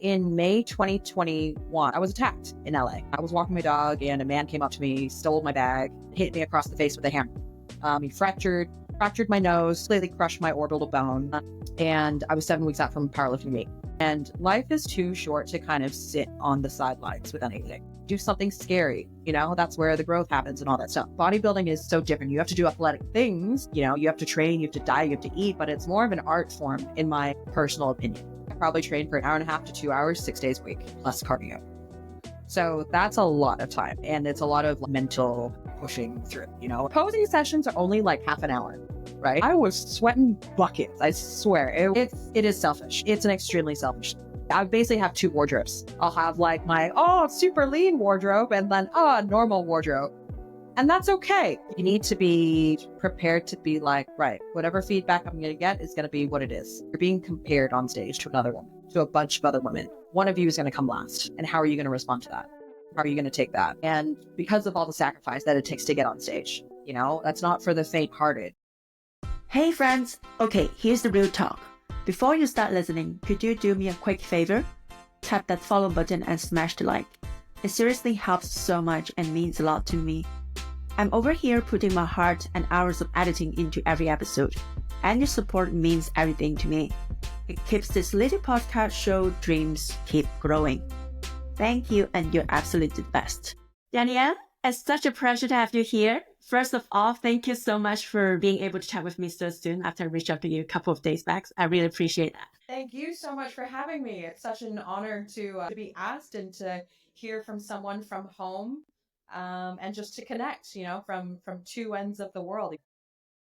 In May 2021, I was attacked in LA. I was walking my dog and a man came up to me, stole my bag, hit me across the face with a hammer. He fractured my nose, completely crushed my orbital bone, and I was 7 weeks out from powerlifting meet. And life is too short to kind of sit on the sidelines with anything. Do something scary, that's where the growth happens and all that stuff. Bodybuilding is so different. You have to do athletic things, you have to train, you have to diet, you have to eat, but it's more of an art form in my personal opinion. I probably train for an hour and a half to 2 hours, 6 days a week, plus cardio. So that's a lot of time, and it's a lot of mental pushing through, Posing sessions are only like half an hour, right? I was sweating buckets, I swear. It is selfish. It's an extremely selfish. I basically have two wardrobes. I'll have like my, super lean wardrobe and then, normal wardrobe. And that's okay. You need to be prepared to be like, right, whatever feedback I'm going to get is going to be what it is. You're being compared on stage to another woman, to a bunch of other women. One of you is going to come last. And how are you going to respond to that? How are you going to take that? And because of all the sacrifice that it takes to get on stage, that's not for the faint-hearted. Hey friends. Okay, here's the real talk. Before you start listening, could you do me a quick favor? Tap that follow button and smash the like. It seriously helps so much and means a lot to me. I'm over here putting my heart and hours of editing into every episode, and your support means everything to me. It keeps this little podcast show dreams keep growing. Thank you, and you're absolutely the best. Danielle, it's such a pleasure to have you here. First of all, thank you so much for being able to chat with me so soon after I reached out to you a couple of days back. I really appreciate that. Thank you so much for having me. It's such an honor to be asked and to hear from someone from home, and just to connect, from two ends of the world.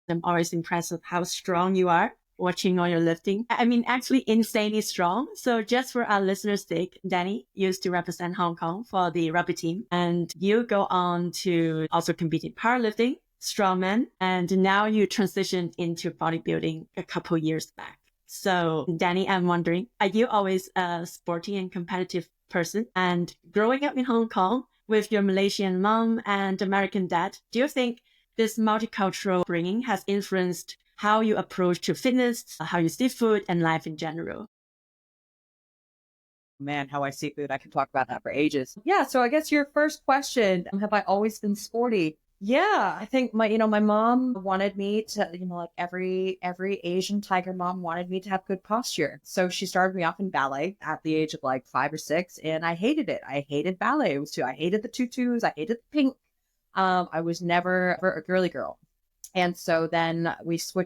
I'm always impressed with how strong you are watching all your lifting. I mean, actually insanely strong. So just for our listeners' sake, Danny used to represent Hong Kong for the rugby team, and you go on to also compete in powerlifting, strongman, and now you transitioned into bodybuilding a couple years back. So Danny, I'm wondering, are you always a sporty and competitive person? And growing up in Hong Kong with your Malaysian mom and American dad, do you think this multicultural upbringing has influenced how you approach to fitness, how you see food, and life in general? Man, how I see food. I can talk about that for ages. Yeah, so I guess your first question, have I always been sporty? Yeah, I think my mom wanted me to, like every Asian tiger mom wanted me to have good posture. So she started me off in ballet at the age of like 5 or 6, and I hated it. I hated ballet. I hated the tutus. I hated the pink. I was never a girly girl. And so then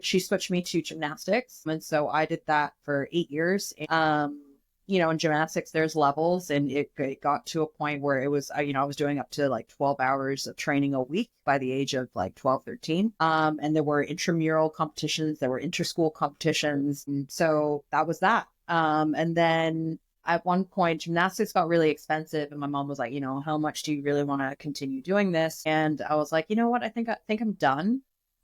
she switched me to gymnastics. And so I did that for 8 years. In gymnastics, there's levels, and it got to a point where it was, I was doing up to like 12 hours of training a week by the age of like 12, 13. And there were intramural competitions, there were inter-school competitions. And so that was that. And then at one point, gymnastics got really expensive, and my mom was like, how much do you really want to continue doing this? And I was like, you know what? I think I'm done.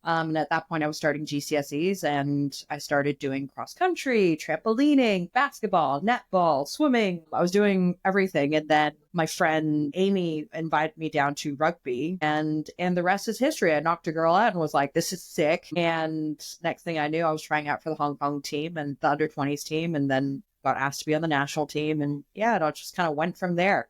And at that point, I was starting GCSEs, and I started doing cross country, trampolining, basketball, netball, swimming. I was doing everything. And then my friend Amy invited me down to rugby, and the rest is history. I knocked a girl out and was like, this is sick. And next thing I knew, I was trying out for the Hong Kong team and the under 20s team, and then got asked to be on the national team. And yeah, it all just kind of went from there.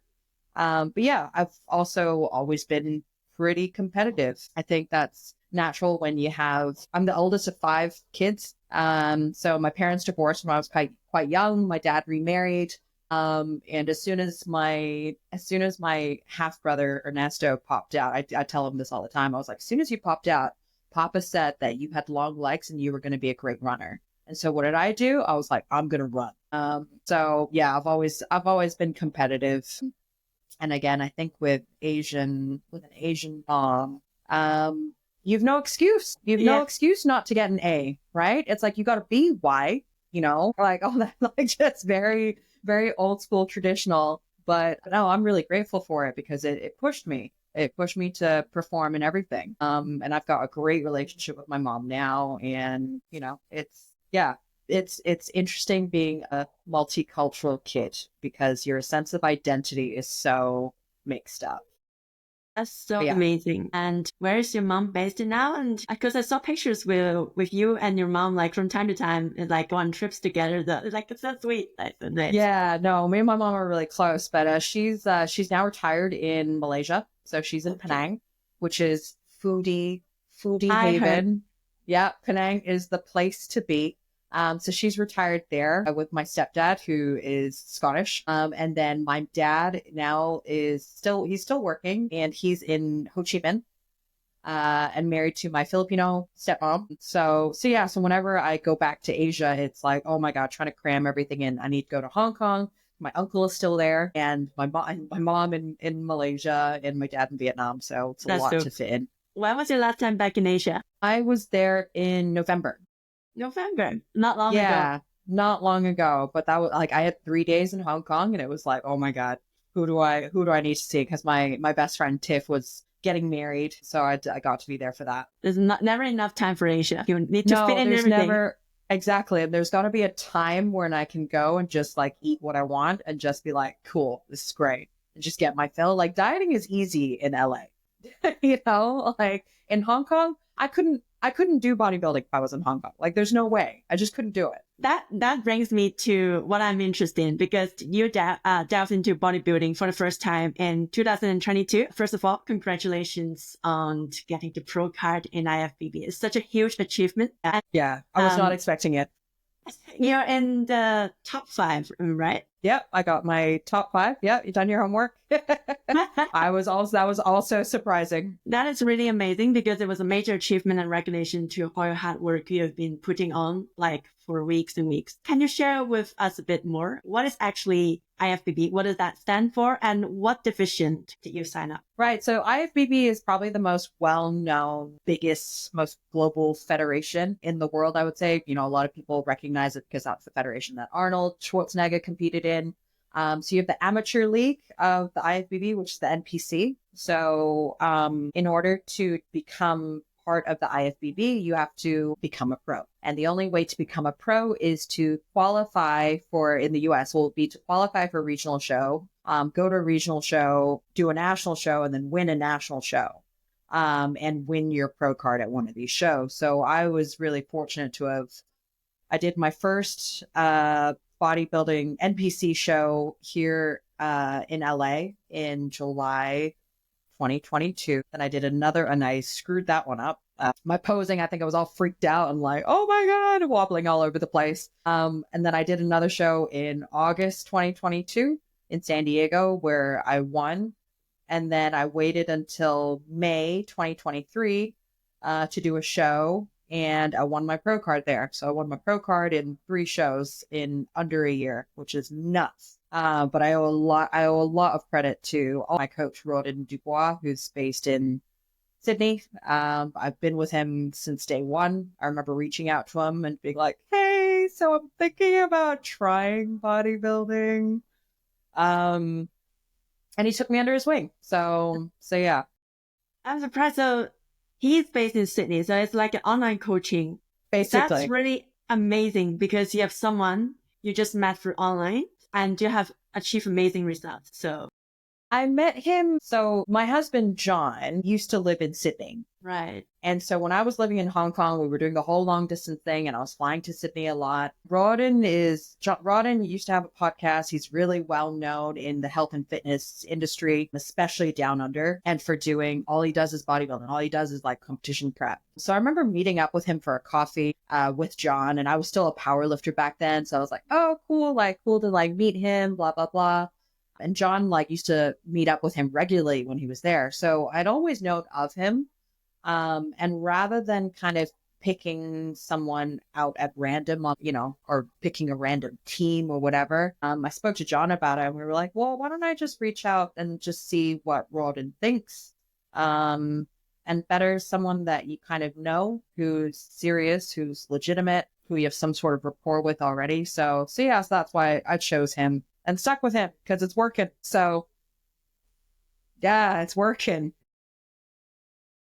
But yeah, I've also always been pretty competitive. I think that's natural when I'm the oldest of 5 kids. So my parents divorced when I was quite young. My dad remarried. And as soon as my half brother Ernesto popped out, I tell him this all the time. I was like, as soon as you popped out, Papa said that you had long legs and you were going to be a great runner. And so what did I do? I was like, I'm going to run. So yeah, I've always been competitive. And again, I think with an Asian mom, you've no excuse. No excuse not to get an A, right? It's like, you got to be Y, like all that, like just very, very old school traditional. But no, I'm really grateful for it because it pushed me. It pushed me to perform in everything. And I've got a great relationship with my mom now. And, it's interesting being a multicultural kid because your sense of identity is so mixed up. That's so But yeah. amazing. And where is your mom based in now? And because I saw pictures with you and your mom, like from time to time, and like go on trips together. Like it's so sweet. Like, so nice. Yeah, no, me and my mom are really close, but she's now retired in Malaysia. So she's in Penang, which is foodie I heard. haven. Yeah, Penang is the place to be. So she's retired there with my stepdad, who is Scottish. And then my dad now he's still working, and he's in Ho Chi Minh, and married to my Filipino stepmom. So whenever I go back to Asia, it's like, oh my God, trying to cram everything in. I need to go to Hong Kong. My uncle is still there, and my mom in Malaysia, and my dad in Vietnam. So it's a lot to fit in. When was your last time back in Asia? I was there in November. Not long ago. Yeah, not long ago. But that was like, I had 3 days in Hong Kong, and it was like, oh my God, who do I need to see? Because my best friend Tiff was getting married, so I got to be there for that. There's never enough time for Asia. You need to fit in everything. Never, exactly. And there's got to be a time when I can go and just like eat what I want and just be like, cool, this is great, and just get my fill. Like dieting is easy in LA, you know. Like in Hong Kong, I couldn't do bodybuilding if I was in Hong Kong. Like there's no way. I just couldn't do it. That brings me to what I'm interested in, because you delved into bodybuilding for the first time in 2022. First of all, congratulations on getting the pro card in IFBB. It's such a huge achievement. Yeah, I was not expecting it. You're in the top 5, right? Yep, I got my top 5. Yeah, you done your homework? That was also surprising. That is really amazing, because it was a major achievement and recognition to all your hard work you have been putting on, like for weeks and weeks. Can you share with us a bit more? What is actually IFBB? What does that stand for? And what division did you sign up? Right. So IFBB is probably the most well-known, biggest, most global federation in the world, I would say. You know, a lot of people recognize it because that's the federation that Arnold Schwarzenegger competed in. So you have the amateur league of the IFBB, which is the NPC. So in order to become part of the IFBB, you have to become a pro. And the only way to become a pro is to qualify for, in the US, will be to qualify for a regional show, go to a regional show, do a national show, and then win a national show, and win your pro card at one of these shows. So I was really fortunate to I did my first bodybuilding NPC show here in LA in July 2022. Then I did another, and I screwed that one up. My posing, I think I was all freaked out and like, oh my God, wobbling all over the place. And then I did another show in August 2022 in San Diego where I won. And then I waited until May 2023 to do a show, and I won my pro card there. So I won my pro card in 3 shows in under a year, which is nuts. But I owe a lot of credit to my coach, Rodin Dubois, who's based in Sydney. I've been with him since day one. I remember reaching out to him and being like, hey, so I'm thinking about trying bodybuilding. And he took me under his wing. So yeah. I'm surprised. So he's based in Sydney, so it's like an online coaching. Basically. That's really amazing, because you have someone you just met through online and you have achieved amazing results. So I met him. So my husband, John, used to live in Sydney. Right. And so when I was living in Hong Kong, we were doing the whole long distance thing, and I was flying to Sydney a lot. Rodin used to have a podcast. He's really well known in the health and fitness industry, especially down under. And for doing, all he does is bodybuilding. All he does is like competition prep. So I remember meeting up with him for a coffee with John, and I was still a power lifter back then. So I was like, oh, cool to like meet him, blah, blah, blah. And John like used to meet up with him regularly when he was there. So I'd always known of him. And rather than kind of picking someone out at random, or picking a random team or whatever, I spoke to John about it, and we were like, well, why don't I just reach out and just see what Rodin thinks? And better someone that you kind of know, who's serious, who's legitimate, who you have some sort of rapport with already. So that's why I chose him and stuck with him, because it's working. So yeah, it's working.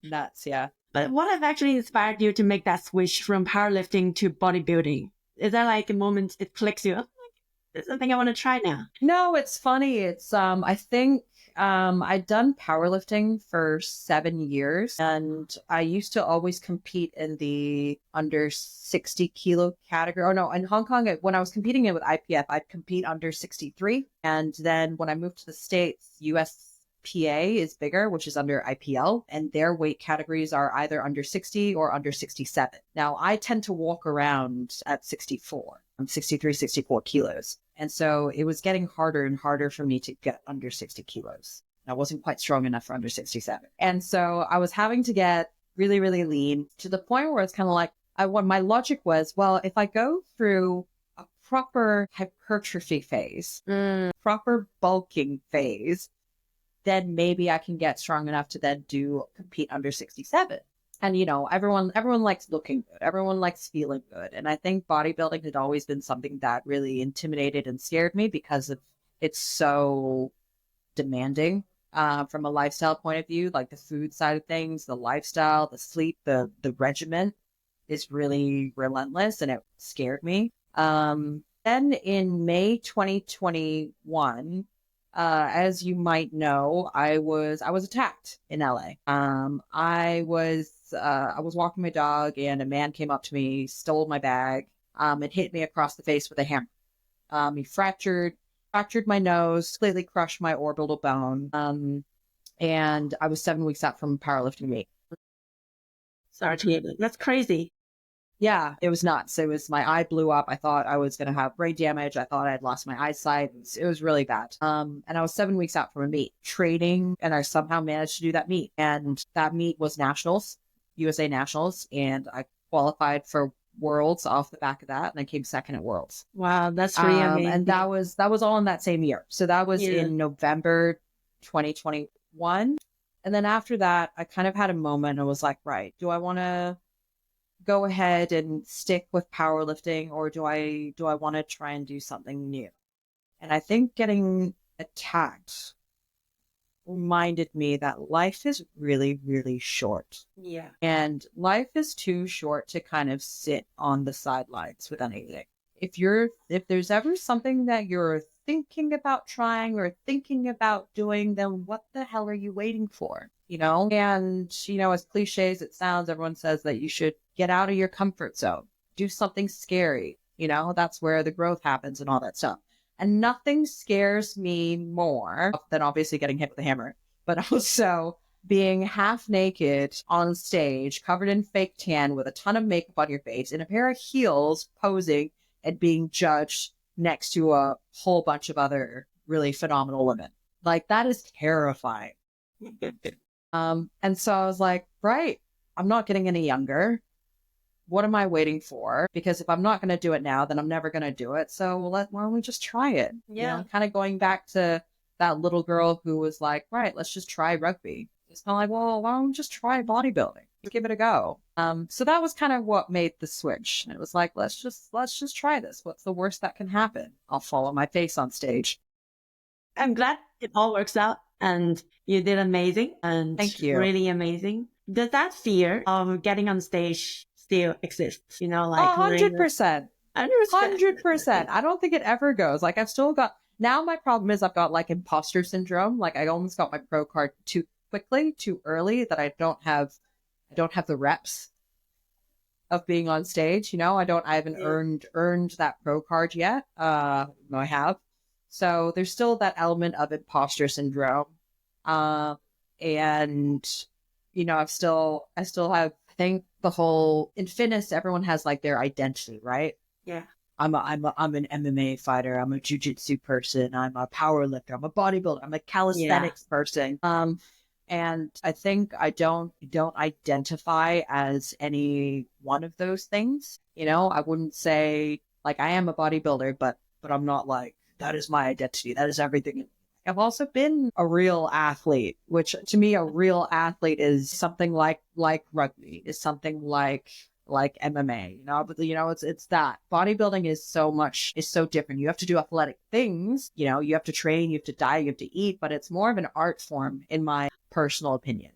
Nuts, yeah. But what have actually inspired you to make that switch from powerlifting to bodybuilding? Is there like a moment it clicks you? It's something I want to try now. No, it's funny. It's I think I'd done powerlifting for 7 years, and I used to always compete in the under 60 kilo category. Oh no, in Hong Kong, when I was competing with IPF, I'd compete under 63. And then when I moved to the States, USPA is bigger, which is under IPL, and their weight categories are either under 60 or under 67. Now, I tend to walk around at 64. I'm 63, 64 kilos. And so it was getting harder and harder for me to get under 60 kilos. I wasn't quite strong enough for under 67. And so I was having to get really, really lean to the point where it's kind of like, my logic was, well, if I go through a proper hypertrophy phase, proper bulking phase, then maybe I can get strong enough to then compete under 67. And, you know, everyone likes looking good. Everyone likes feeling good. And I think bodybuilding had always been something that really intimidated and scared me because it's so demanding from a lifestyle point of view, like the food side of things, the lifestyle, the sleep, the regimen is really relentless, and it scared me. Then in May 2021, as you might know, I was attacked in LA. I was walking my dog, and a man came up to me, stole my bag, and hit me across the face with a hammer. He fractured my nose, completely crushed my orbital bone. And I was 7 weeks out from powerlifting meet. Sorry to hear that. That's crazy. Yeah, it was nuts. My eye blew up. I thought I was going to have brain damage. I thought I'd lost my eyesight. It was really bad. And I was 7 weeks out from a meet training, and I somehow managed to do that meet. And that meet was nationals, USA nationals. And I qualified for worlds off the back of that. And I came second at worlds. Wow. That's really amazing. And that was all in that same year. So that was in November 2021. And then after that, I kind of had a moment and was like, right, do I want to go ahead and stick with powerlifting, or do I want to try and do something new? And I think getting attacked reminded me that life is really, really short. Yeah. And life is too short to kind of sit on the sidelines with anything. If there's ever something that you're thinking about trying or thinking about doing, then what the hell are you waiting for? You know? And, you know, as cliche as it sounds, everyone says that you should get out of your comfort zone, do something scary. You know, that's where the growth happens and all that stuff. And nothing scares me more than obviously getting hit with a hammer, but also being half naked on stage, covered in fake tan with a ton of makeup on your face, in a pair of heels, posing and being judged next to a whole bunch of other really phenomenal women. Like, that is terrifying. And so I was like, right, I'm not getting any younger. What am I waiting for? Because if I'm not going to do it now, then I'm never going to do it. So why don't we just try it? Yeah. You know, kind of going back to that little girl who was like, right, let's just try rugby. It's kind of like, well, why don't we just try bodybuilding? Give it a go. So that was kind of what made the switch. And it was like, let's just try this. What's the worst that can happen? I'll fall on my face on stage. I'm glad it all works out, and you did amazing. And thank you. Really amazing. Does that fear of getting on stage still exists? You know, like 100%. 100%. I don't think it ever goes. Like, I've still got, now my problem is I've got like imposter syndrome. Like, I almost got my pro card too quickly, too early, that I don't have the reps of being on stage. You know, I haven't earned that pro card yet. No, I have. So there's still that element of imposter syndrome. And, you know, I still have, I think the whole, in fitness, everyone has like their identity, right? Yeah. I'm an MMA fighter. I'm a jiu-jitsu person. I'm a power lifter. I'm a bodybuilder. I'm a calisthenics person. And I think I don't identify as any one of those things. You know, I wouldn't say like I am a bodybuilder, but I'm not like, that is my identity. That is everything. I've also been a real athlete, which to me, a real athlete is something like rugby, is something like MMA, you know, but you know, it's that bodybuilding is so different. You have to do athletic things, you know, you have to train, you have to diet, you have to eat, but it's more of an art form in my personal opinion,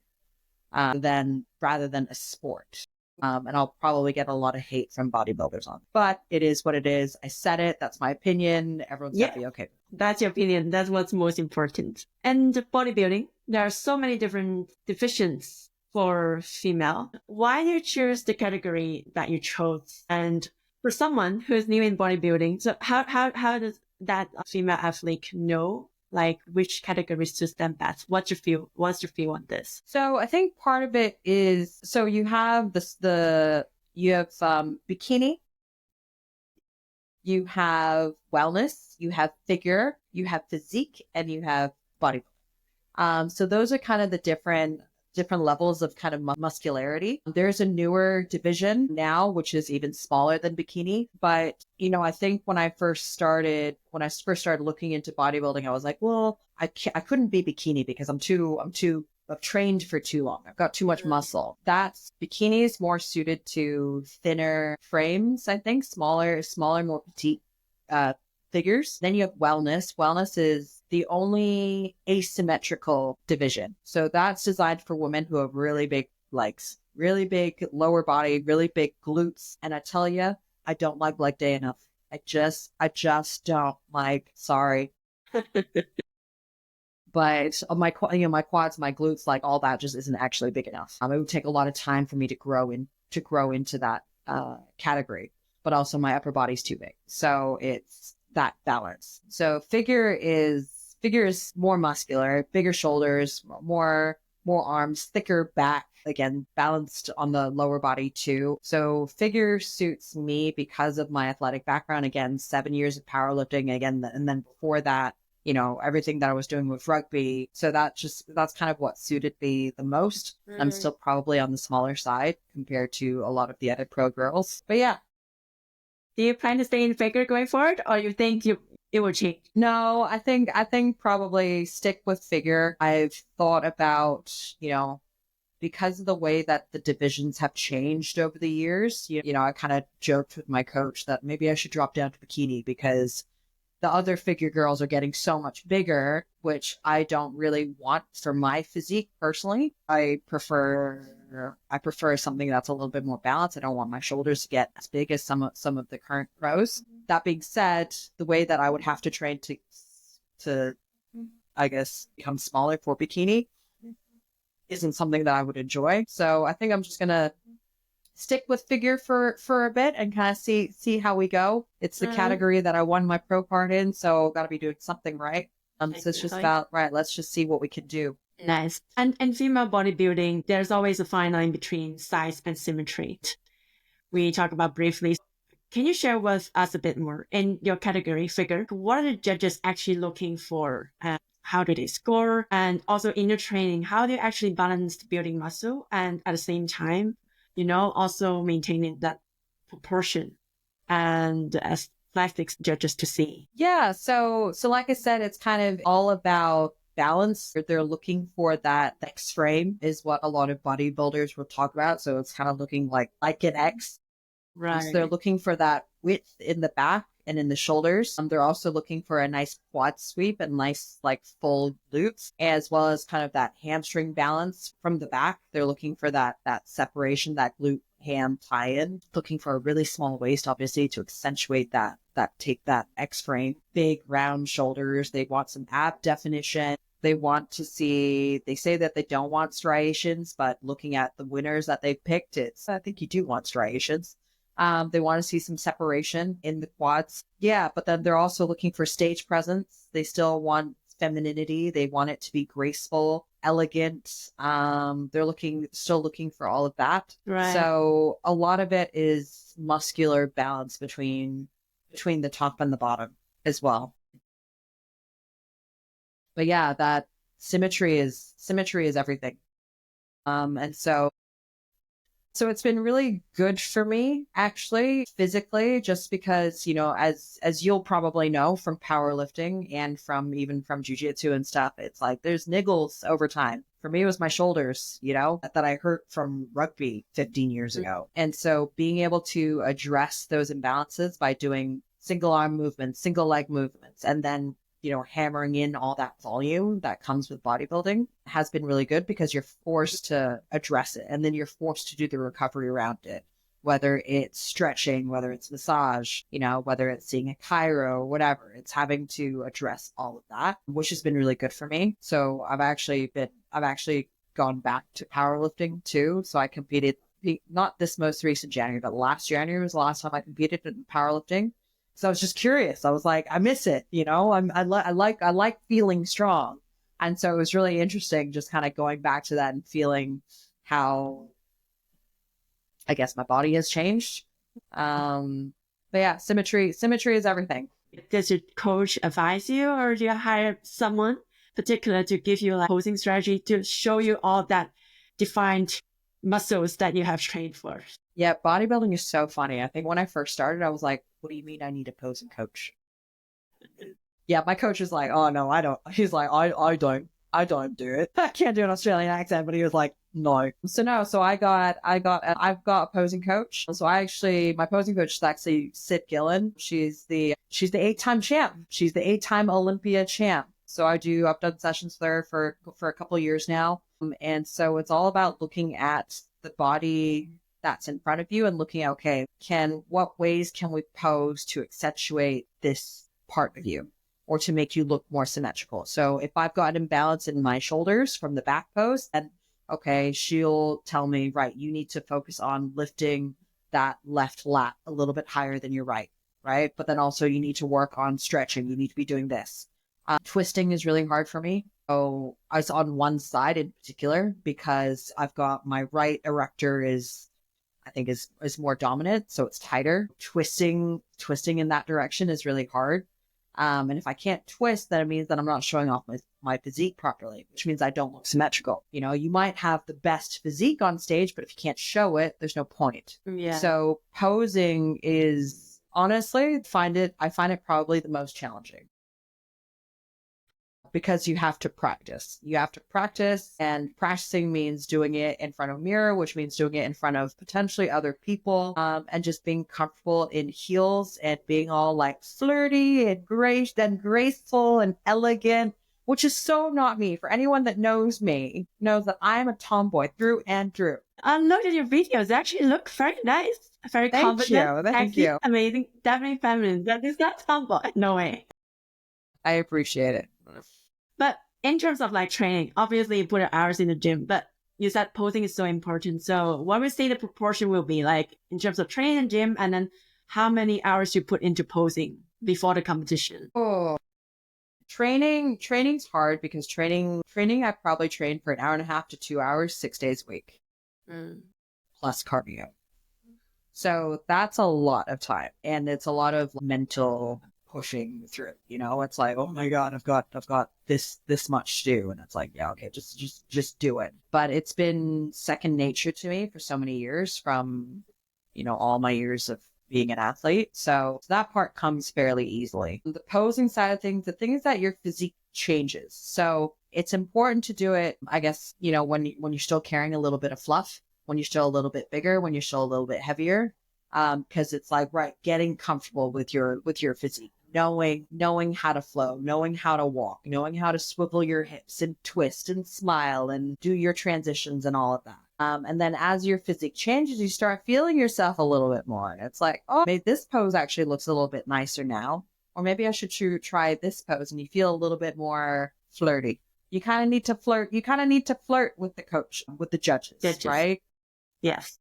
rather than a sport. And I'll probably get a lot of hate from bodybuilders on it. But it is what it is. I said it. That's my opinion. Everyone's got to be okay. That's your opinion. That's what's most important. And bodybuilding, there are so many different divisions for female. Why do you choose the category that you chose? And for someone who is new in bodybuilding, so how does that female athlete know like which category suits them best? What's your feel on this? So I think part of it is, so you have bikini, you have wellness, you have figure, you have physique, and you have bodybuilding. So those are kind of the different levels of kind of muscularity. There's a newer division now, which is even smaller than bikini. But, I think when I first started looking into bodybuilding, I was like, well, I couldn't be bikini because I've trained for too long. I've got too much muscle. Bikini is more suited to thinner frames, I think, smaller, more petite, figures. Then you have wellness. Wellness is the only asymmetrical division. So that's designed for women who have really big legs, really big lower body, really big glutes. And I tell you, I don't like leg day enough. I just don't like, sorry. But my quads, my glutes, like all that just isn't actually big enough. It would take a lot of time for me to grow into that category. But also my upper body's too big. So it's that balance. So figure is more muscular, bigger shoulders, more arms, thicker back, again, balanced on the lower body too. So figure suits me because of my athletic background. Again, 7 years of powerlifting again. And then before that, everything that I was doing with rugby. So that's kind of what suited me the most. I'm still probably on the smaller side compared to a lot of the other pro girls, but yeah. Do you plan to stay in figure going forward, or you think it will change? No, I think probably stick with figure. I've thought about, because of the way that the divisions have changed over the years, I kind of joked with my coach that maybe I should drop down to bikini because the other figure girls are getting so much bigger, which I don't really want for my physique personally. I prefer something that's a little bit more balanced. I don't want my shoulders to get as big as some of the current pros. That being said, the way that I would have to train to I guess become smaller for bikini isn't something that I would enjoy. So I think I'm just gonna stick with figure for a bit and kind of see how we go. It's the category that I won my pro card in, so got to be doing something right. So it's just about, right, let's just see what we can do. Nice. And female bodybuilding, there's always a fine line between size and symmetry. We talk about briefly. Can you share with us a bit more in your category figure? What are the judges actually looking for? How do they score? And also in your training, how do you actually balance building muscle and at the same time, also maintaining that proportion and as plastics judges to see? Yeah. So like I said, it's kind of all about balance. They're looking for that X frame is what a lot of bodybuilders will talk about. So it's kind of looking like an X. Right. So they're looking for that width in the back and in the shoulders. They're also looking for a nice quad sweep and nice like full glutes, as well as kind of that hamstring balance from the back. They're looking for that separation, that glute ham tie-in, looking for a really small waist, obviously, to accentuate that take that X frame, big round shoulders. They want some ab definition. They want to see, they say that they don't want striations, but looking at the winners that they've picked, I think you do want striations. They want to see some separation in the quads. Yeah, but then they're also looking for stage presence. They still want femininity. They want it to be graceful, elegant. They're still looking for all of that. Right. So a lot of it is muscular balance between the top and the bottom as well. But yeah, that symmetry is everything. And so it's been really good for me, actually, physically, just because, as you'll probably know from powerlifting and even from jiu-jitsu and stuff, it's like there's niggles over time. For me, it was my shoulders, that I hurt from rugby 15 years ago. And so being able to address those imbalances by doing single arm movements, single leg movements, and then, hammering in all that volume that comes with bodybuilding has been really good because you're forced to address it and then you're forced to do the recovery around it, whether it's stretching, whether it's massage, whether it's seeing a chiro, whatever. It's having to address all of that, which has been really good for me. So I've actually gone back to powerlifting too. So I competed, not this most recent January, but last January was the last time I competed in powerlifting. So I was just curious. I was like, I miss it, I like feeling strong. And so it was really interesting just kind of going back to that and feeling how, I guess, my body has changed. But yeah, symmetry is everything. Does your coach advise you, or do you hire someone particular to give you like posing strategy to show you all that defined muscles that you have trained for? Yeah, bodybuilding is so funny. I think when I first started, I was like, what do you mean I need a posing coach? Yeah, my coach was like, oh no, I don't. He's like, I don't do it. I can't do an Australian accent, but he was like, no. So I've got a posing coach. So my posing coach is actually Sid Gillen. She's the 8-time champ. She's the 8-time Olympia champ. So I've done sessions with her for a couple of years now. And so it's all about looking at the body that's in front of you and looking at, okay, what ways can we pose to accentuate this part of you or to make you look more symmetrical? So if I've got imbalance in my shoulders from the back pose, then okay, she'll tell me, right, you need to focus on lifting that left lat a little bit higher than your right? But then also you need to work on stretching. You need to be doing this. Twisting is really hard for me. So I was on one side in particular because I've got my right erector is more dominant. So it's tighter. Twisting in that direction is really hard. And if I can't twist, then it means that I'm not showing off my physique properly, which means I don't look symmetrical. You might have the best physique on stage, but if you can't show it, there's no point. Yeah. So posing is, honestly, I find it probably the most challenging. Because you have to practice. And practicing means doing it in front of a mirror, which means doing it in front of potentially other people, and just being comfortable in heels and being all like flirty and graceful and elegant, which is so not me. For anyone that knows me, knows that I'm a tomboy through and through. I looked at your videos. They actually look very nice, very confident. Thank you. Amazing, definitely feminine. That is not tomboy. No way. I appreciate it. But in terms of like training, obviously you put hours in the gym, but you said posing is so important. So what would you say the proportion will be like in terms of training in gym, and then how many hours you put into posing before the competition? Oh, training's hard because training, I probably train for 1.5 hours to 2 hours, 6 days a week, plus cardio. So that's a lot of time, and it's a lot of mental pushing through. It's like, oh my god, I've got this much to do, and it's like, yeah, okay, just do it. But it's been second nature to me for so many years from all my years of being an athlete, so that part comes fairly easily. The posing side of things, the thing is that your physique changes, so it's important to do it, I guess, when you're still carrying a little bit of fluff, when you're still a little bit bigger, when you're still a little bit heavier, because it's like, right, getting comfortable with your physique. Knowing how to flow, knowing how to walk, knowing how to swivel your hips and twist and smile and do your transitions and all of that. And then as your physique changes, you start feeling yourself a little bit more. And it's like, oh, maybe this pose actually looks a little bit nicer now. Or maybe I should try this pose, and you feel a little bit more flirty. You kind of need to flirt. You kind of need to flirt with the coach, with the judges, right? Yes.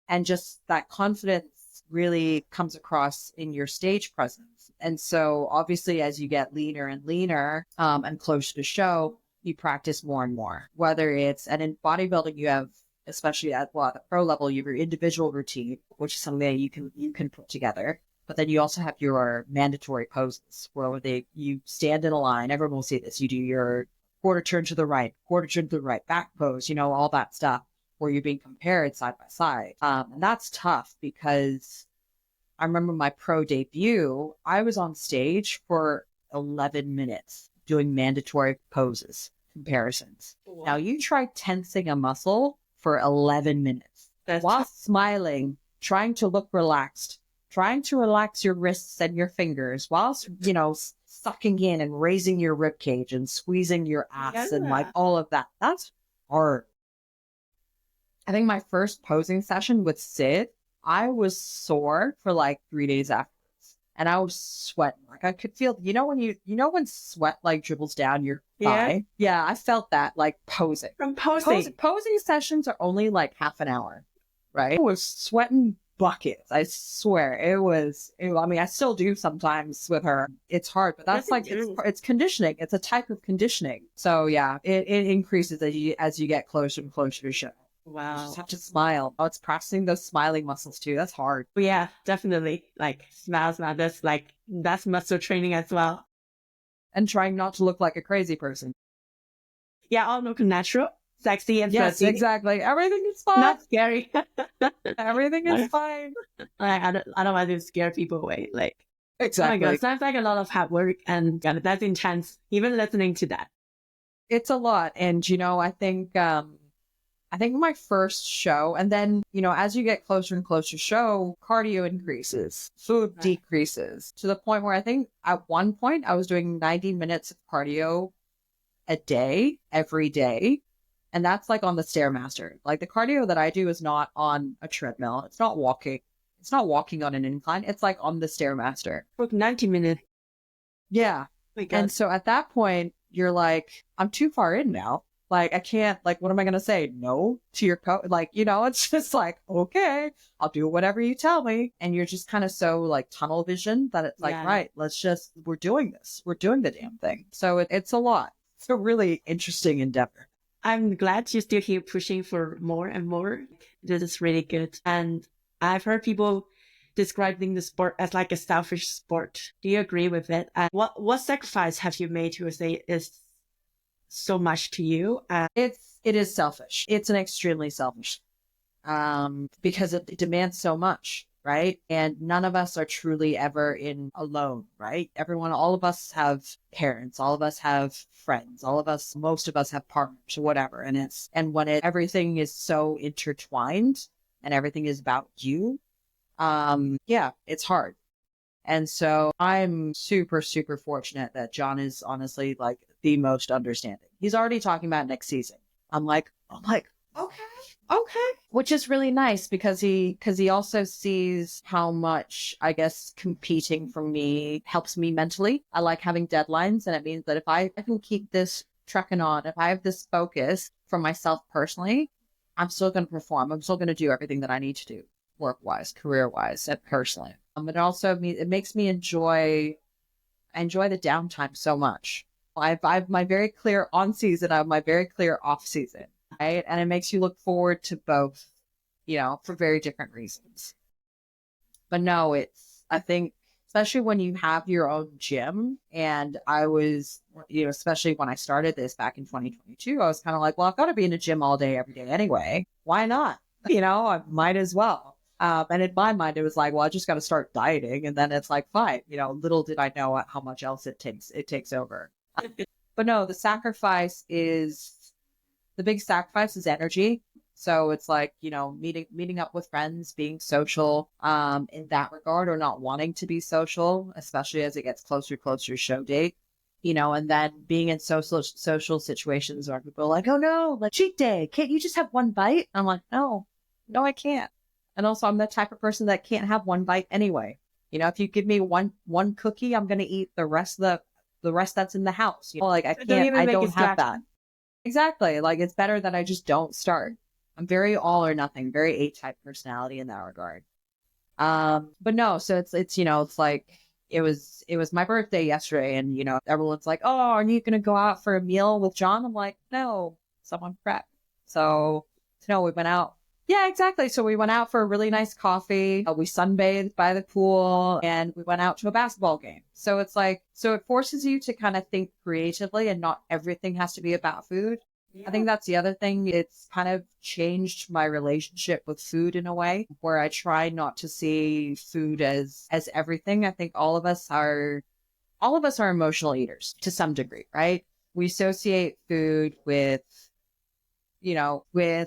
And just that confidence really comes across in your stage presence. And so obviously as you get leaner and leaner and closer to show, you practice more and more. And in bodybuilding, you have, especially at the pro level, you have your individual routine, which is something that you can put together. But then you also have your mandatory poses where you stand in a line. Everyone will see this. You do your quarter turn to the right, back pose, all that stuff, where you're being compared side by side. And that's tough because I remember my pro debut, I was on stage for 11 minutes doing mandatory poses, comparisons. Wow. Now you try tensing a muscle for 11 minutes while smiling, trying to look relaxed, trying to relax your wrists and your fingers whilst, sucking in and raising your rib cage and squeezing your ass and like Yeah. all of that. That's hard. I think my first posing session with Sid, I was sore for like 3 days afterwards. And I was sweating. Like I could feel, when sweat like dribbles down your Yeah. thigh? Yeah, I felt that like posing. From posing. Posing sessions are only like half an hour, right? I was sweating buckets. I swear I mean, I still do sometimes with her. It's hard, but that's Yes, like, it's conditioning. It's a type of conditioning. So yeah, it increases as you get closer and closer to show. You Wow. just have to smile. Oh, it's practicing those smiling muscles too. That's hard. But yeah, definitely. Like smile. That's muscle training as well. And trying not to look like a crazy person. Yeah, all look natural, sexy, and Yes, flirty. exactly. Everything is fine. Not scary. Everything is fine. I don't want to scare people away. Like, Exactly. oh my God, sounds like a lot of hard work, and yeah, that's intense. Even listening to that. It's a lot. And, I think my first show, and then, as you get closer and closer to show, cardio increases, food Right. decreases to the point where I think at one point I was doing 90 minutes of cardio a day, every day. And that's like on the StairMaster. Like the cardio that I do is not on a treadmill. It's not walking. It's not walking on an incline. It's like on the StairMaster. For 90 minutes. Yeah. Oh my God. And so at that point, you're like, I'm too far in now. Like, I can't, like, what am I going to say? No to your coach? Like, it's just like, okay, I'll do whatever you tell me. And you're just kind of so like tunnel vision that it's like, Yeah. right, we're doing this. We're doing the damn thing. So it's a lot. It's a really interesting endeavor. I'm glad you're still here pushing for more and more. This is really good. And I've heard people describing the sport as like a selfish sport. Do you agree with it? And what sacrifice have you made to say is so much to you? It is selfish. It's an extremely selfish, because it demands so much, right? And none of us are truly ever in alone, right? All of us have parents, all of us have friends, most of us have partners or whatever. And when everything is so intertwined and everything is about you, yeah, it's hard. And so I'm super, super fortunate that John is honestly like the most understanding. He's already talking about next season. I'm like, okay. Which is really nice because he also sees how much, I guess, competing for me helps me mentally. I like having deadlines, and it means that if I can keep this trucking on, if I have this focus for myself personally, I'm still going to perform. I'm still going to do everything that I need to do, work-wise, career-wise, and personally. But also it makes me enjoy the downtime so much. I've my very clear on season. I have my very clear off season, right? And it makes you look forward to both, for very different reasons. But no, I think, especially when you have your own gym, and I was, especially when I started this back in 2022, I was kind of like, well, I've got to be in a gym all day, every day anyway. Why not? I might as well. And in my mind, it was like, well, I just got to start dieting. And then it's like, fine, little did I know how much else it takes over. But no, the big sacrifice is energy. So it's like, meeting up with friends, being social, in that regard, or not wanting to be social, especially as it gets closer to show date, and then being in social situations where people are like, oh no, like cheat day. Can't you just have one bite? I'm like, no, I can't. And also, I'm the type of person that can't have one bite anyway. If you give me one cookie, I'm going to eat the rest that's in the house. Like I can't, I don't have that. Exactly. Like it's better that I just don't start. I'm very all or nothing, very A-type personality in that regard. But no, so it's like it was my birthday yesterday, and everyone's like, oh, are you going to go out for a meal with John? I'm like, no, someone prep. So no, we went out. Yeah, exactly. So we went out for a really nice coffee. We sunbathed by the pool, and we went out to a basketball game. So it's like, it forces you to kind of think creatively, and not everything has to be about food. Yeah. I think that's the other thing. It's kind of changed my relationship with food in a way where I try not to see food as everything. I think all of us are emotional eaters to some degree, right? We associate food with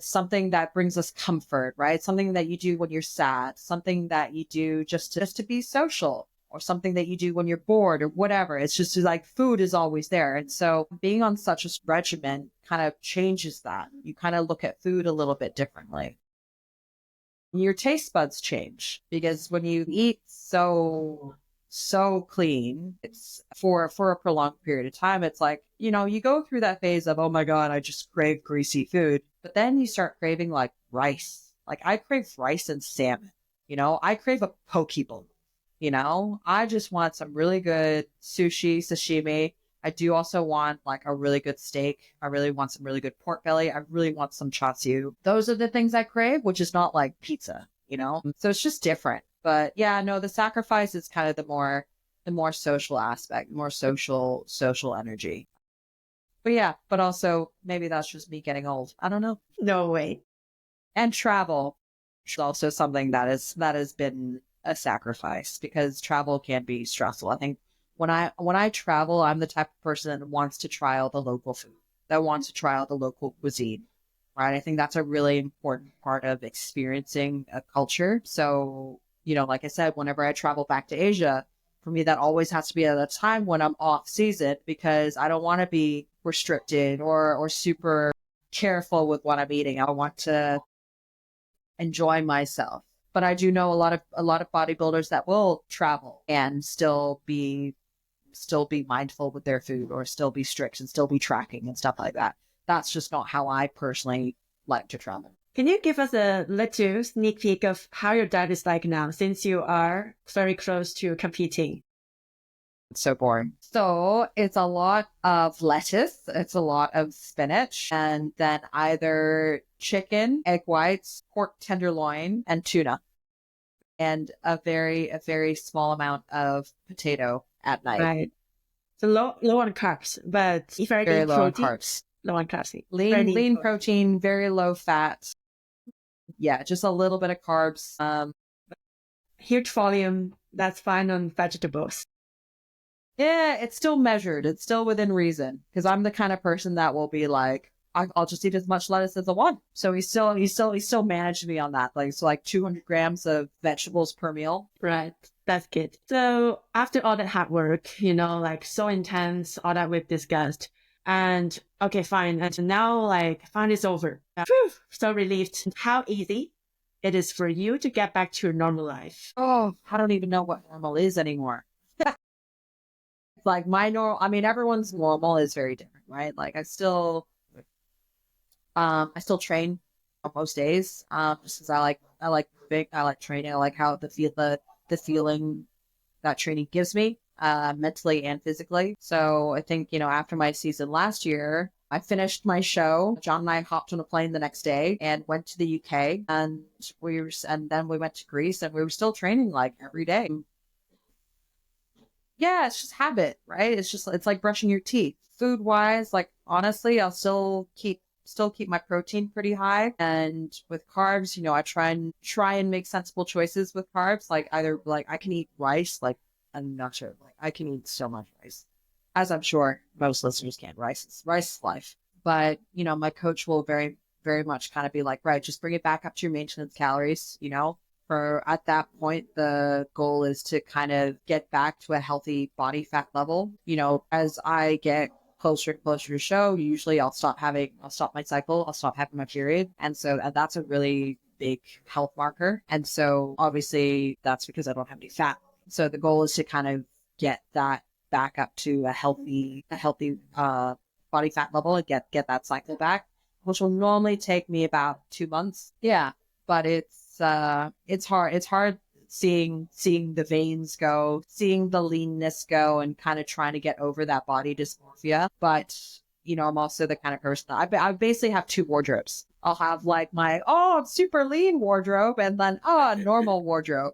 something that brings us comfort, right? Something that you do when you're sad, something that you do just to be social. or something that you do when you're bored or whatever. It's just like food is always there. And so being on such a regimen kind of changes that. You kind of look at food a little bit differently. Your taste buds change because when you eat so clean, it's for a prolonged period of time, it's like, you go through that phase of, oh my God, I just crave greasy food. But then you start craving like rice. Like I crave rice and salmon, I crave a poke bowl, I just want some really good sushi, sashimi. I do also want like a really good steak. I really want some really good pork belly. I really want some char siu. Those are the things I crave, which is not like pizza, So it's just different. But yeah, no, the sacrifice is kind of the more social aspect, more social energy. But yeah, but also maybe that's just me getting old. I don't know. No way. And travel is also something that has been a sacrifice because travel can be stressful. I think when I travel, I'm the type of person that wants to try all the local food, that wants to try all the local cuisine, right? I think that's a really important part of experiencing a culture. So, like I said, whenever I travel back to Asia, for me, that always has to be at a time when I'm off season because I don't want to be restricted or super careful with what I'm eating. I want to enjoy myself. But I do know a lot of bodybuilders that will travel and still be mindful with their food or still be strict and still be tracking and stuff like that. That's just not how I personally like to travel. Can you give us a little sneak peek of how your diet is like now since you are very close to competing? It's so boring. So it's a lot of lettuce. It's a lot of spinach and then either chicken, egg whites, pork tenderloin, and tuna. And a very small amount of potato at night. Right. So low on carbs, but if I very eat low protein, on carbs. low on carbs. Lean protein, very low fat. Yeah, just a little bit of carbs. Huge volume, that's fine on vegetables. Yeah, it's still measured. It's still within reason. Because I'm the kind of person that will be like, I'll just eat as much lettuce as I want. So he still managed me on that. Like 200 grams of vegetables per meal. Right. That's good. So after all that hard work, like so intense, all that we've discussed, and okay, fine. And so now fine, it's over. Whew, so relieved. How easy it is for you to get back to your normal life. Oh, I don't even know what normal is anymore. Like my normal, I mean, everyone's normal is very different, right? Like I still train on most days, just because I like training. I like how the feeling that training gives me, mentally and physically. So I think, after my season last year, I finished my show. John and I hopped on a plane the next day and went to the UK and then we went to Greece and we were still training like every day. Yeah, it's just habit, right? It's like brushing your teeth. Food wise, like honestly, I'll still keep my protein pretty high. And with carbs, I try and make sensible choices with carbs. Like either like I can eat rice, like I'm not sure, like I can eat so much rice. As I'm sure most listeners can. Rice is life. But, my coach will very, very much kind of be like, right, just bring it back up to your maintenance calories, For at that point, the goal is to kind of get back to a healthy body fat level. As I get closer and closer to show, usually I'll stop my cycle, I'll stop having my period. And so that's a really big health marker. And so obviously that's because I don't have any fat. So the goal is to kind of get that back up to a healthy body fat level and get that cycle back, which will normally take me about 2 months. Yeah, but it's hard. It's hard seeing the veins go, seeing the leanness go, and kind of trying to get over that body dysmorphia. But I'm also the kind of person that I basically have 2 wardrobes. I'll have like my I'm super lean wardrobe and then normal wardrobe.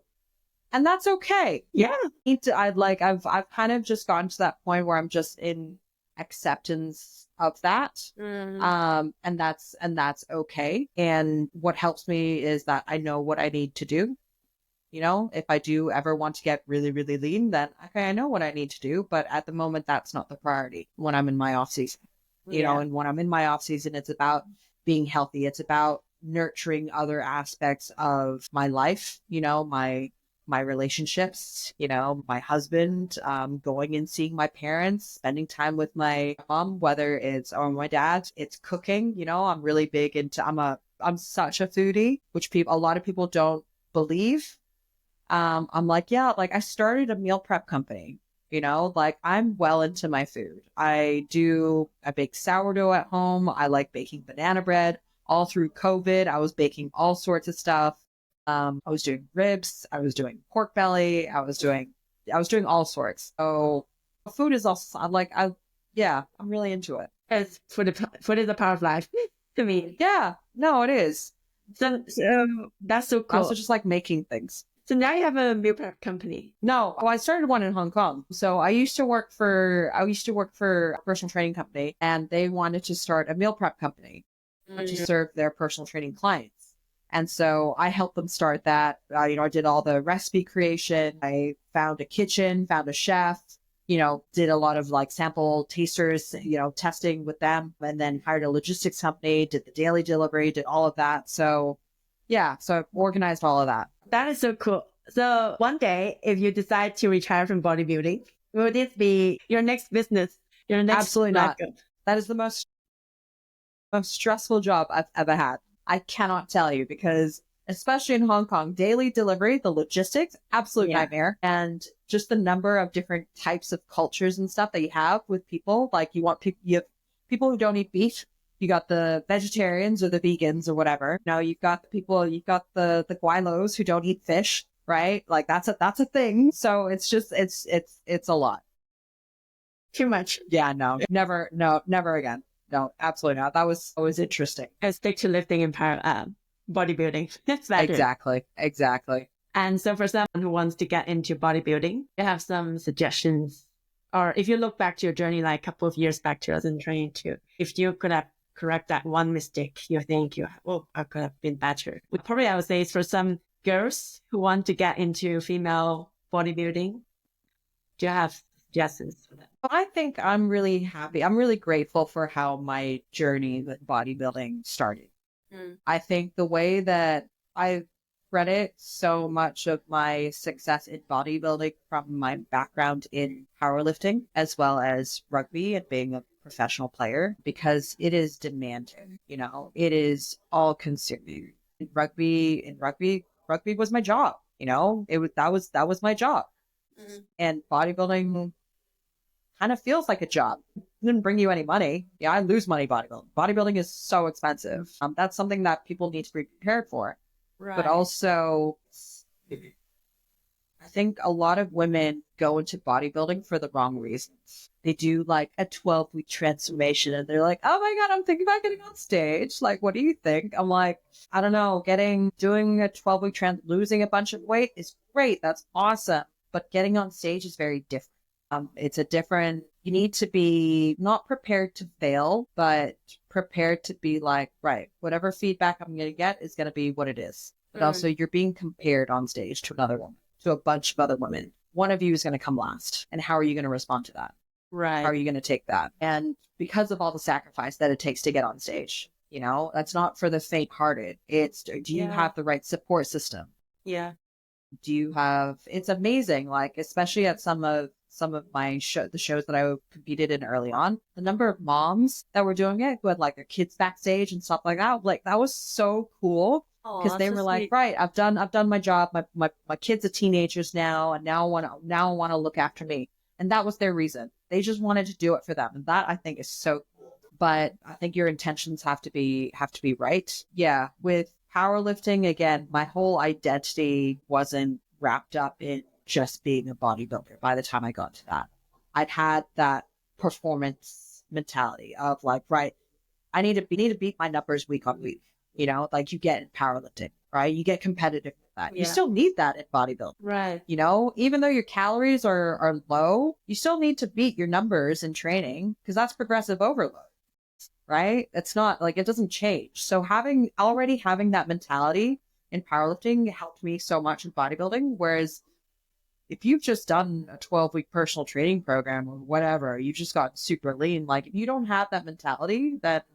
And that's okay. Yeah. I've kind of just gotten to that point where I'm just in acceptance of that. And that's okay. And what helps me is that I know what I need to do. If I do ever want to get really, really lean, then okay, I know what I need to do. But at the moment, that's not the priority when I'm in my off season. And when I'm in my off season, it's about being healthy. It's about nurturing other aspects of my life, my relationships, my husband, going and seeing my parents, spending time with my mom, whether it's, or my dad, it's cooking, I'm really big into, I'm such a foodie, which a lot of people don't believe. I'm like, yeah, like I started a meal prep company, like I'm well into my food. I bake sourdough at home. I like baking banana bread. All through COVID, I was baking all sorts of stuff. I was doing ribs. I was doing pork belly. I was doing all sorts. So food is also, yeah, I'm really into it. It's food is a part of life to me. Yeah, no, it is. So that's so cool. I also just like making things. So now you have a meal prep company. No, I started one in Hong Kong. So I used to work for a personal training company, and they wanted to start a meal prep company to serve their personal training clients. And so I helped them start that. I did all the recipe creation. I found a kitchen, found a chef, did a lot of like sample tasters, testing with them, and then hired a logistics company, did the daily delivery, did all of that. So yeah, so I organized all of that. That is so cool. So one day, if you decide to retire from bodybuilding, will this be your next business? Your next Absolutely not. That is the most stressful job I've ever had. I cannot tell you, because especially in Hong Kong, daily delivery, the logistics, absolute nightmare. And just the number of different types of cultures and stuff that you have with people. Like you have people who don't eat beef. You got the vegetarians or the vegans or whatever. Now you've got the guilos who don't eat fish, right? Like that's a thing. So it's just, it's a lot. Too much. Yeah, never again. No, absolutely not. That was interesting. I stick to lifting and bodybuilding. That's better. Exactly. And so for someone who wants to get into bodybuilding, you have some suggestions, or if you look back to your journey, like a couple of years back, 2022, if you could have correct that one mistake, you think I could have been better. I would say it's for some girls who want to get into female bodybuilding. Do you have suggestions for that? I think I'm really happy. I'm really grateful for how my journey with bodybuilding started. I think the way that I credit so much of my success in bodybuilding from my background in powerlifting, as well as rugby and being a professional player, because it is demanding, it is all consuming. Rugby was my job, that was my job. And bodybuilding kind of feels like a job. It didn't bring you any money. Yeah, I lose money bodybuilding. Bodybuilding is so expensive. That's something that people need to be prepared for. Right. But also, I think a lot of women go into bodybuilding for the wrong reasons. They do like a 12-week transformation and they're like, oh my God, I'm thinking about getting on stage. Like, what do you think? I'm like, I don't know, doing a 12-week losing a bunch of weight is great. That's awesome. But getting on stage is very different. You need to be not prepared to fail, but prepared to be like, right, whatever feedback I'm going to get is going to be what it is. But also you're being compared on stage to another woman, to a bunch of other women. One of you is going to come last. And how are you going to respond to that? Right. How are you going to take that? And because of all the sacrifice that it takes to get on stage, that's not for the faint-hearted. It's, do you have the right support system? Yeah. It's amazing, like, especially at some of my the shows that I competed in early on, the number of moms that were doing it who had like their kids backstage and stuff like that. Like, that was so cool, because they were like, right, I've done my job. My kids are teenagers now, and now I want to look after me. And that was their reason. They just wanted to do it for them. And that, I think, is so cool. But I think your intentions have to be right. Yeah. With powerlifting, again, my whole identity wasn't wrapped up in just being a bodybuilder. By the time I got to that, I'd had that performance mentality of like, right, I need to beat my numbers week on week. Like you get in powerlifting, right? You get competitive with that. Yeah. You still need that in bodybuilding, right? Even though your calories are low, you still need to beat your numbers in training, because that's progressive overload, right? It's not like, it doesn't change. So having that mentality in powerlifting helped me so much in bodybuilding. Whereas if you've just done a 12-week personal training program or whatever, you just got super lean. Like, if you don't have that mentality, that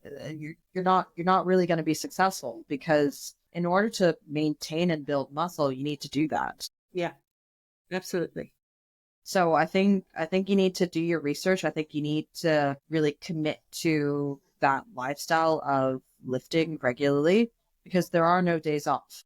you're not really going to be successful, because in order to maintain and build muscle, you need to do that. Yeah, absolutely. So I think you need to do your research. I think you need to really commit to that lifestyle of lifting regularly, because there are no days off,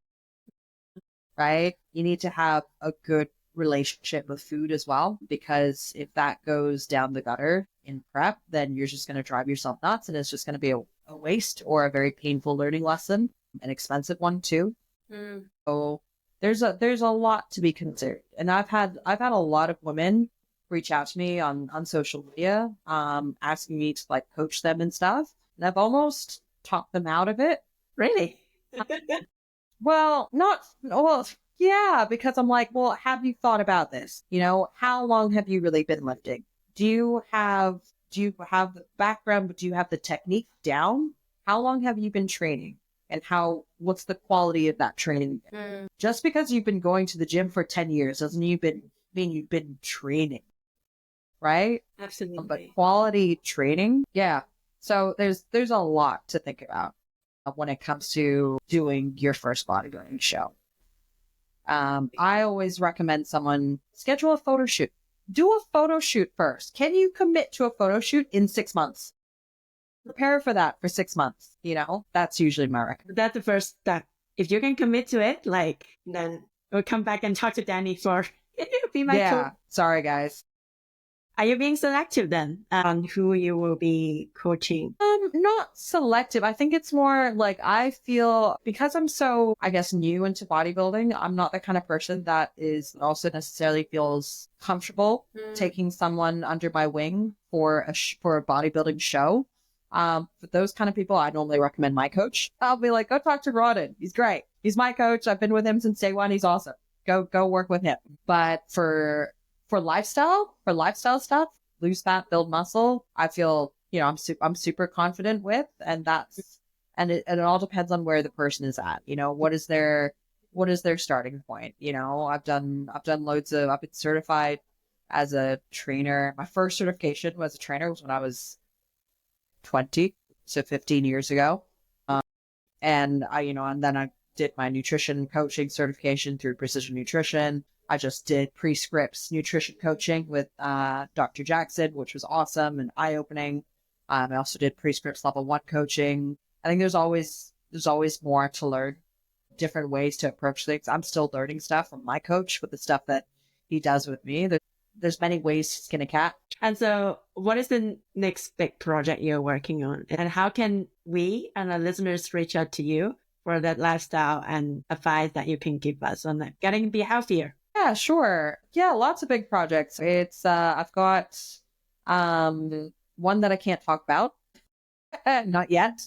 right? You need to have a good relationship with food as well, because if that goes down the gutter in prep, then you're just going to drive yourself nuts, and it's just going to be a waste or a very painful learning lesson, an expensive one too. So there's a lot to be considered. And I've had a lot of women reach out to me on social media, asking me to like coach them and stuff. And I've almost talked them out of it. Really? Well, yeah, because I'm like, well, have you thought about this? How long have you really been lifting? Do you have the background, but do you have the technique down? How long have you been training? And what's the quality of that training? Just because you've been going to the gym for 10 years doesn't mean you've been training, right? Absolutely. But quality training, yeah. So there's a lot to think about when it comes to doing your first bodybuilding show. I always recommend someone schedule a photo shoot. Do a photo shoot first. Can you commit to a photo shoot in 6 months? Prepare for that for 6 months. That's usually my recommendation. That's the first step. If you can commit to it, then we'll come back and talk to Danny for be my coach. Sorry, guys. Are you being selective then on who you will be coaching? Not selective. I think it's more like I feel, because I'm so, I guess, new into bodybuilding, I'm not the kind of person that is also necessarily feels comfortable taking someone under my wing for a bodybuilding show. For those kind of people, I normally recommend my coach. I'll be like, go talk to Rodden. He's great. He's my coach. I've been with him since day one. He's awesome. Go work with him. But for lifestyle stuff, lose fat, build muscle, I feel, I'm super confident with, and it all depends on where the person is at. What is their starting point? I've been certified as a trainer. My first certification as a trainer was when I was 20, so 15 years ago. And then I did my nutrition coaching certification through Precision Nutrition. I just did Prescripts nutrition coaching with Dr. Jackson, which was awesome and eye-opening. I also did Prescripts level 1 coaching. I think there's always more to learn, different ways to approach things. I'm still learning stuff from my coach with the stuff that he does with me. There's many ways to skin a cat. And so what is the next big project you're working on? And how can we and our listeners reach out to you for that lifestyle and advice that you can give us on that, getting to be healthier? Yeah, sure. Yeah, lots of big projects. It's I've got one that I can't talk about, not yet,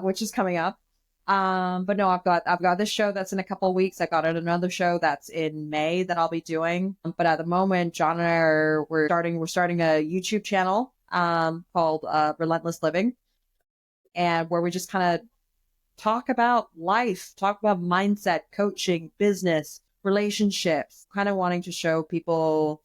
which is coming up. But no, I've got this show that's in a couple of weeks. I got another show that's in May that I'll be doing. But at the moment, John and I we're starting a YouTube channel called Relentless Living, and where we just kind of talk about life, talk about mindset, coaching, business, relationships, kind of wanting to show people,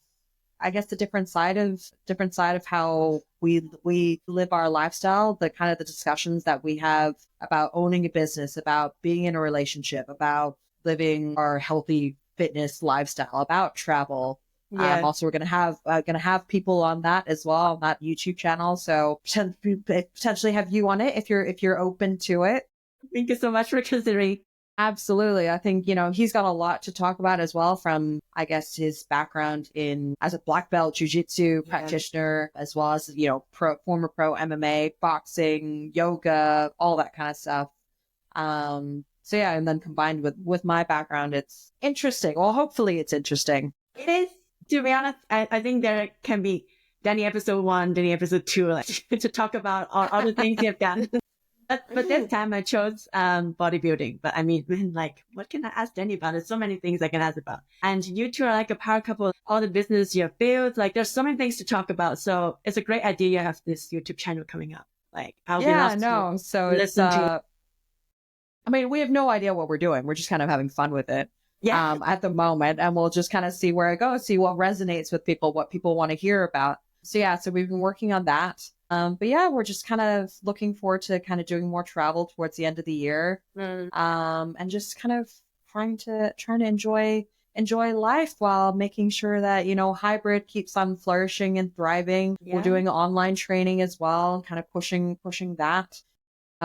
I guess, the different side of how we live our lifestyle, the kind of the discussions that we have about owning a business, about being in a relationship, about living our healthy fitness lifestyle, about travel. Yeah. Also, we're gonna have people on that as well, on that YouTube channel. So potentially have you on it if you're open to it. Thank you so much for considering. Absolutely. I think, he's got a lot to talk about as well, from, I guess, his background as a black belt jiu-jitsu practitioner, as well as, former pro MMA, boxing, yoga, all that kind of stuff. So yeah, and then combined with my background, it's interesting. Well, hopefully it's interesting. It is, to be honest. I think there can be Danny episode 1, Danny episode 2, to talk about all the things you've done. But this time I chose bodybuilding. But I mean, what can I ask Danny about? There's so many things I can ask about. And you two are like a power couple. All the business you have built, there's so many things to talk about. So it's a great idea you have this YouTube channel coming up. I'll be lost to so it's to. I mean, we have no idea what we're doing. We're just kind of having fun with it. Yeah. At the moment, and we'll just kind of see where it goes, see what resonates with people, what people want to hear about. So yeah, so we've been working on that. But yeah, we're just kind of looking forward to kind of doing more travel towards the end of the year. And just kind of trying to enjoy life while making sure that, hybrid keeps on flourishing and thriving. We're doing online training as well, kind of pushing that,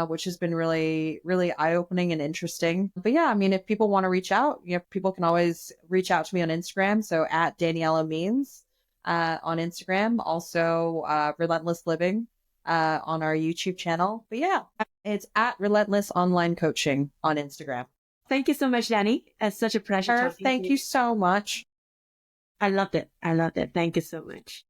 which has been really, really eye-opening and interesting. But yeah, I mean, if people want to reach out, people can always reach out to me on Instagram. So at Daniella Means on Instagram, also Relentless Living on our YouTube channel. But yeah, it's at Relentless Online Coaching on Instagram. Thank you so much, Danny. It's such a pleasure talking Thank to you so much. I loved it. Thank you so much.